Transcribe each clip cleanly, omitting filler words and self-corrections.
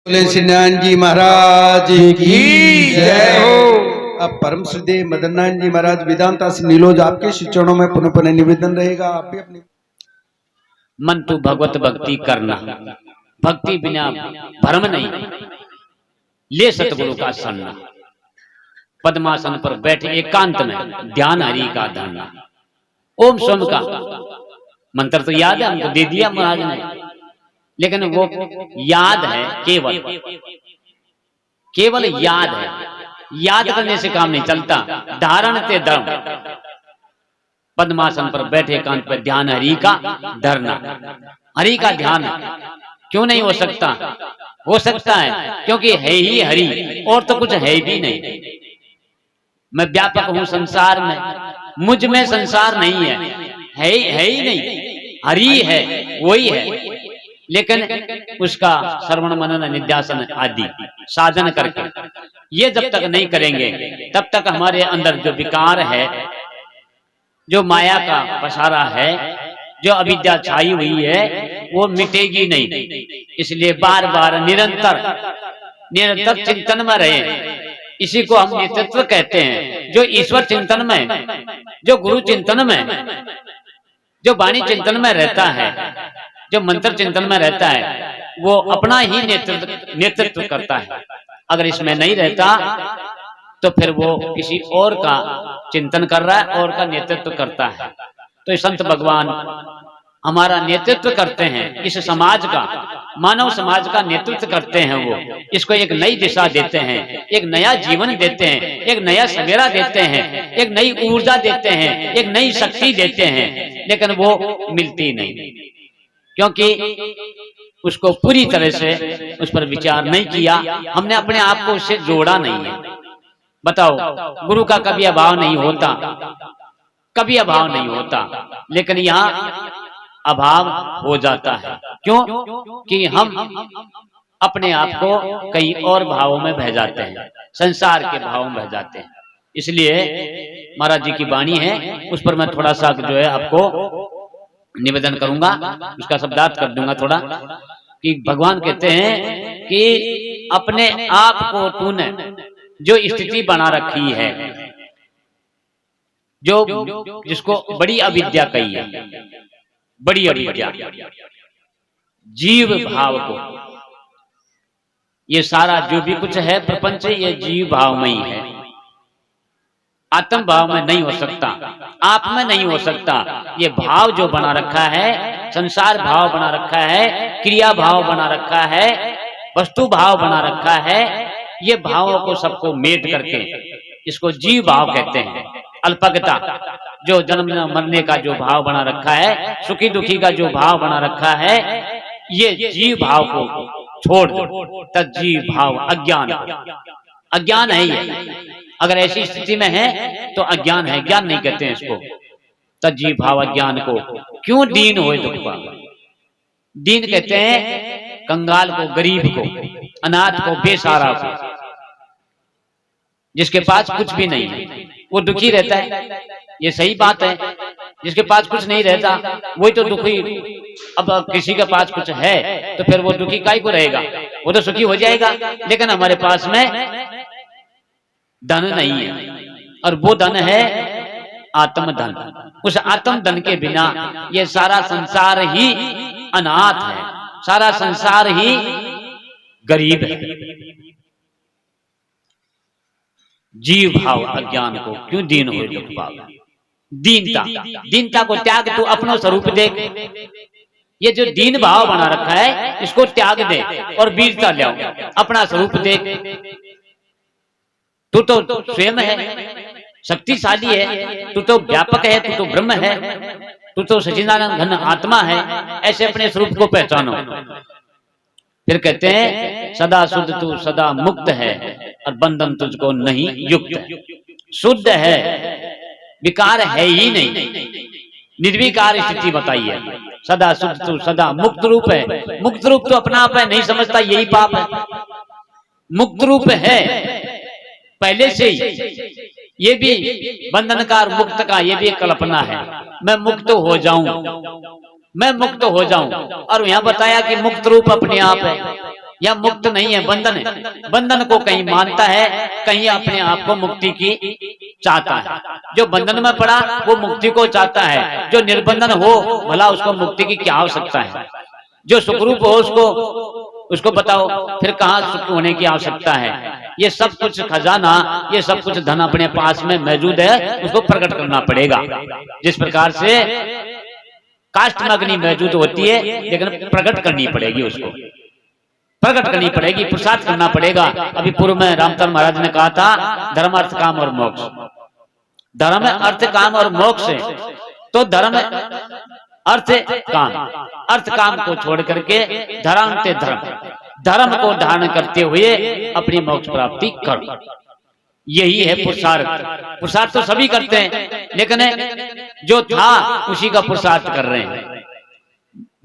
बोले सिन्नान जी महाराज की जय हो। अब परम श्रद्धेय मदननाथ जी महाराज वेदांता से नीलोज आपके श्री चरणों में पुनः पुनः निवेदन रहेगा। आप भी अपने मन तू भगवत भक्ति करना, भक्ति बिना भरम नहीं, ले सतगुरु का शरणा। पद्मासन पर बैठे एकांत में ध्यान हरि का धरना। ओम स्वम का मंत्र तो याद है, हमको दे दिया महाराज ने, लेकिन वो याद है, केवल याद है। याद करने से काम नहीं चलता, धारण ते धर्म। पद्मासन पर बैठे एकांत पर ध्यान हरि का धरना। हरि का ध्यान क्यों नहीं हो सकता? हो सकता है क्योंकि है ही हरि, और तो कुछ है भी नहीं। मैं व्यापक हूं संसार में, मुझ में संसार नहीं है ही नहीं। हरि है, वही है, लेकिन उसका श्रवण मनन निध्यासन आदि साधन करके ये जब तक नहीं करेंगे तब तक हमारे अंदर जो विकार है, जो माया का पसारा है, जो अविद्या छाई हुई है, वो मिटेगी नहीं। इसलिए बार बार निरंतर चिंतन में रहे। इसी को हम नेतृत्व कहते हैं। जो ईश्वर चिंतन में, जो गुरु चिंतन में, जो वाणी चिंतन में रहता है, जो मंत्र चिंतन में रहता है, वो अपना ही नेतृत्व करता है। अगर इसमें नहीं रहता तो फिर वो किसी और का चिंतन कर रहा है, और का नेतृत्व करता है। तो संत भगवान हमारा नेतृत्व करते हैं, इस समाज का, मानव समाज का नेतृत्व करते हैं। वो इसको एक नई दिशा देते हैं, एक नया जीवन देते हैं, एक नया सवेरा देते हैं, एक नई ऊर्जा देते हैं, एक नई शक्ति देते हैं। लेकिन वो मिलती नहीं, क्योंकि उसको पूरी तरह से उस पर विचार नहीं किया। हमने अपने आप को उससे जोड़ा नहीं है। बताओ, गुरु का कभी अभाव नहीं होता, कभी अभाव नहीं होता, लेकिन यहाँ अभाव हो जाता है। क्यों? कि हम अपने आप को कई और भावों में बह जाते हैं, संसार के भावों में बह जाते हैं। इसलिए महाराज जी की वाणी है, उस पर मैं थोड़ा सा जो है आपको निवेदन करूंगा, उसका शब्दार्थ कर दूंगा थोड़ा। कि भगवान कहते हैं कि अपने आप को तूने जो स्थिति बना रखी है, जो जिसको बड़ी अविद्या कही है, बड़ी अविद्या, जीव भाव को, ये सारा जो भी कुछ है प्रपंच, ये जीव भाव में ही है। आत्म भाव में नहीं हो सकता, आप में नहीं हो सकता। ये भाव जो बना रखा है, संसार भाव बना रखा है, क्रिया भाव बना रखा है, वस्तु भाव बना रखा है, ये भावों को सबको मेट करके इसको जीव भाव कहते हैं। अल्पज्ञता, जो जन्म मरने का जो भाव बना रखा है, सुखी दुखी का जो भाव बना रखा है, ये जीव भाव को छोड़ दो। तज्जीव भाव अज्ञान, अज्ञान है ये। अगर ऐसी स्थिति में है तो अज्ञान है, ज्ञान नहीं कहते हैं इसको। तज्जीव भाव अज्ञान को क्यों दीन होए दुख पावे। दीन कहते हैं कंगाल को, गरीब को, अनाथ को, बेसहारा को, जिसके पास कुछ भी नहीं है वो दुखी रहता है। ये सही बात है, जिसके पास कुछ नहीं रहता वही तो दुखी। अब किसी के पास कुछ है तो फिर वो दुखी काहे को रहेगा, वो तो सुखी हो जाएगा। लेकिन हमारे पास में धन नहीं है, और वो धन है आत्म धन। उस आत्म धन के बिना ये सारा संसार ही अनाथ है, सारा संसार ही गरीब है। जीव भाव अज्ञान को क्यों दीन हो दुख पावे। दीनता, दीनता को त्याग, तू अपनो स्वरूप देख। ये जो दीन भाव बना रखा है इसको त्याग दे और वीरता ले आओ, अपना स्वरूप देख। तू तो स्वयं है, शक्तिशाली है, तू तो व्यापक है, तू तो ब्रह्म है, तू तो सच्चिदानंद घन आत्मा है। ऐसे अपने स्वरूप को पहचानो। फिर कहते हैं सदा शुद्ध तू सदा मुक्त है, और बंधन तुझको नहीं युक्त है। शुद्ध है, विकार है ही नहीं, निर्विकार स्थिति बताइए। सदा शुद्ध तू सदा मुक्त रूप है। मुक्त रूप तो अपना आप है, नहीं समझता, यही पाप है। मुक्त रूप है पहले से ही, ये भी बंधनकार मुक्त का ये भी एक कल्पना है। मैं मुक्त हो जाऊं, मैं मुक्त हो जाऊं, और यहां बताया कि मुक्त रूप अपने आप है। या मुक्त नहीं है, बंधन है। बंधन को कहीं मानता है, कहीं अपने आप को मुक्ति की चाहता है। जो बंधन में पड़ा वो मुक्ति को चाहता है, जो निर्बंधन हो भला उसको मुक्ति की क्या आवश्यकता है। जो सुखरूप हो उसको बताओ फिर कहाँ सुख होने की आवश्यकता है। ये सब कुछ खजाना, ये सब कुछ धन अपने पास में मौजूद है, उसको प्रकट करना पड़ेगा। जिस प्रकार से काष्ठ में अग्नि मौजूद होती है, लेकिन प्रकट करनी पड़ेगी, उसको प्रकट करनी पड़ेगी, प्रसाद करना पड़ेगा। अभी पूर्व में रामचंद्र महाराज ने कहा था धर्म अर्थ काम और मोक्ष। धर्म अर्थ काम और मोक्ष है, तो धर्म अर्थ काम, अर्थ काम को छोड़ करके धर्मांते धर्म को धारण करते हुए अपनी मोक्ष प्राप्ति करो। यही है पुरुषार्थ। पुरुषार्थ तो सभी करते हैं, लेकिन जो था उसी का पुरुषार्थ कर रहे हैं।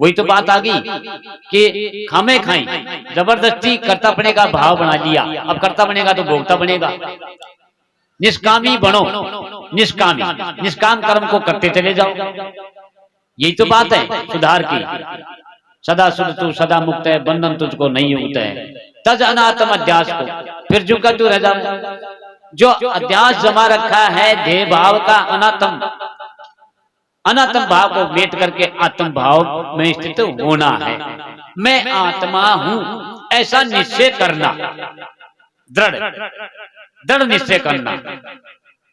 वही तो बात आ गई कि खामे खाई, जबरदस्ती कर्ता बने का भाव बना लिया। अब कर्ता बनेगा तो भोक्ता बनेगा। निष्कामी बनो, निष्काम कर्म को करते चले जाओ। यही तो बात है सुधार की। सदा शुद्ध तू सदा मुक्त है, बंधन तुझको नहीं उगता है। तज अनात्म अध्यास को, फिर झुका तू रह जा। जो अध्यास जमा रखा है देह भाव का, अनात्म भाव को मेट करके आत्म भाव में स्थित होना है। मैं आत्मा हूं ऐसा निश्चय करना, दृढ़ निश्चय करना।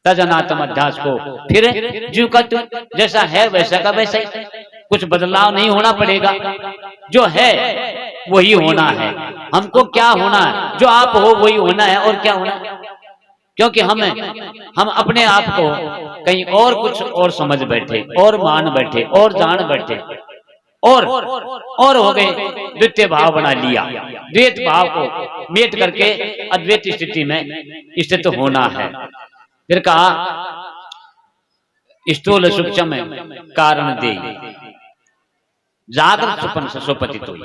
तजनात्म अध्यास को, फिर जीव का तू जैसा है वैसा का वैसा ही, कुछ बदलाव नहीं होना पड़ेगा। जो है वही होना है। हमको क्या होना है, जो आप हो वही होना है, और क्या होना है। क्योंकि हम अपने आप को कहीं और कुछ और समझ बैठे, और मान बैठे, और जान बैठे, और हो गए, द्वितीय भाव बना लिया। द्वैत भाव को मेट करके अद्वैत स्थिति में स्थित होना है। फिर कहा स्थूल सूक्ष्म कारण दे, जागृत स्वप्न सुपति तू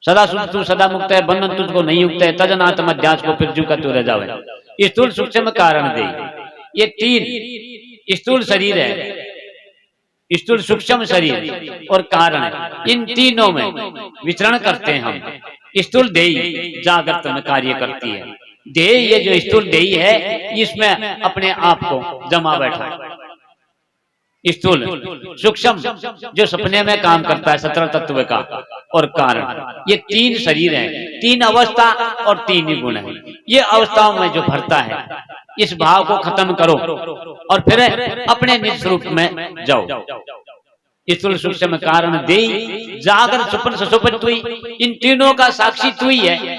सदा शुद्ध तू सदा मुक्त है, बंधन तुझको नहीं उगता है। तजनात्म अध्यास को, फिर झुका तू रह जावे। स्थूल सूक्ष्म कारण दे, ये तीन स्थूल शरीर है, स्थूल सूक्ष्म शरीर और कारण, इन तीनों में विचरण करते हैं हम। स्थूल देही जागृत में कार्य करती है। देह, ये जो स्थूल देही है, इसमें अपने आप को जमा बैठा है। स्थूल सूक्ष्म जो सपने में काम करता है, 17 तत्व का, और कारण, ये तीन शरीर हैं, तीन अवस्था और तीन ही गुण है। ये अवस्थाओं में जो भरता है, इस भाव को खत्म करो और फिर अपने निज स्वरूप में जाओ। स्थूल सूक्ष्म कारण दे, जागृत स्वप्न सुषुप्ति तू ही, इन तीनों का साक्षी तू ही है।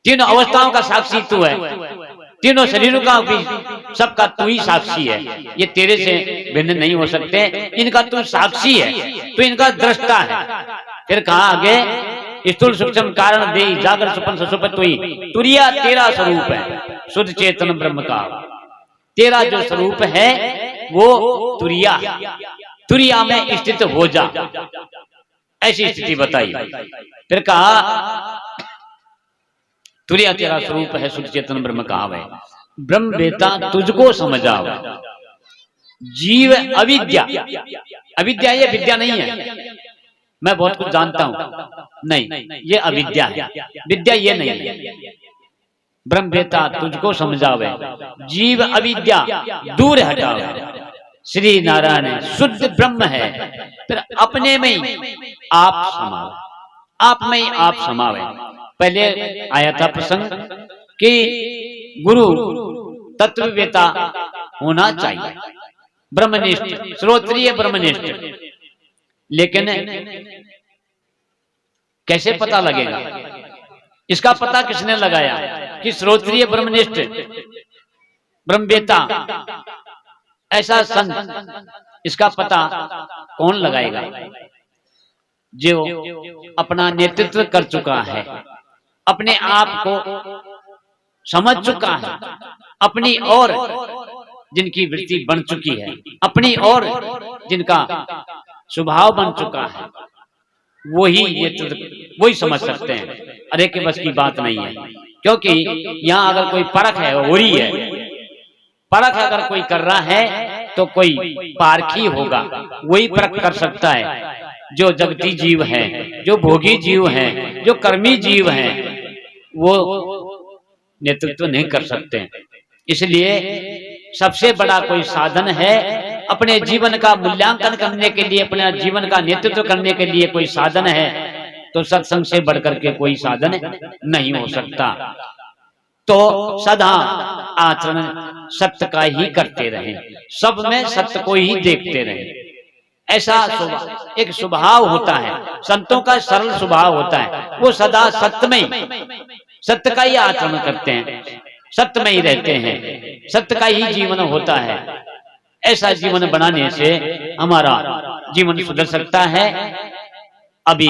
तीनों अवस्थाओं का साक्षी तू है, तीनों शरीरों का भी सबका तू ही साक्षी है। ये तेरे से भिन्न नहीं हो सकते, इनका तू साक्षी है, तो इनका दृष्टा है। फिर कहा आगे स्थूल सूक्ष्म कारण दे, जागृत स्वप्न सुषुप्ति तू ही, तुरिया तेरा स्वरूप है, शुद्ध चेतन ब्रह्म का। तेरा जो स्वरूप है वो तुरिया, तुरिया में स्थित हो जा, ऐसी स्थिति बताई। फिर कहा तुरिया तेरा स्वरूप है, शुद्ध चेतन ब्रह्म कहावे। ब्रह्म वेता तुझको समझाओ। जीव अविद्या, अविद्या ये विद्या नहीं है, मैं बहुत कुछ जानता हूं, नहीं, ये अविद्या है, विद्या ये नहीं है। ब्रह्म वेता तुझको समझावे, जीव अविद्या दूर हटावे। श्री नारायण शुद्ध ब्रह्म है, फिर अपने में ही आप समावे, आप में ही आप समावे। पहले आया था प्रसंग कि गुरु तत्ववेता होना चाहिए, ब्रह्मनिष्ठ, श्रोत्रिय ब्रह्मनिष्ठ। लेकिन कैसे पता लगेगा, इसका पता किसने लगाया कि श्रोत्रिय ब्रह्मनिष्ठ ब्रह्मवेता ऐसा संत, इसका पता कौन लगाएगा? जो अपना नेतृत्व कर चुका है, अपने आप को समझ चुका है, अपनी ओर जिनकी वृत्ति बन चुकी है, अपनी ओर जिनका स्वभाव बन चुका है, वही समझ सकते हैं। अरे के बस की बात नहीं है, क्योंकि यहाँ अगर कोई परख है हो रही है, परख अगर कोई कर रहा है तो कोई पारखी होगा, वही परख कर सकता है। जो जगती जीव है, जो भोगी जीव है, जो कर्मी जीव है, वो नेतृत्व नहीं कर सकते। इसलिए सबसे बड़ा कोई साधन है अपने जीवन का मूल्यांकन करने के लिए, अपने जीवन का नेतृत्व करने के लिए कोई साधन है तो सत्संग से बढ़कर के कोई साधन नहीं हो सकता। तो सदा आचरण सत्य का ही करते रहे, सब में सत्य को ही देखते रहे, ऐसा एक स्वभाव होता है। संतों का सरल स्वभाव होता है, वो सदा सत्य में सत्य का ही आचरण करते हैं, सत्य में ही रहते हैं, सत्य का ही जीवन होता है। ऐसा जीवन बनाने से हमारा जीवन सुधर सकता है। अभी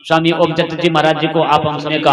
स्वामी ओम दत्त जी महाराज जी को आप हम सुने का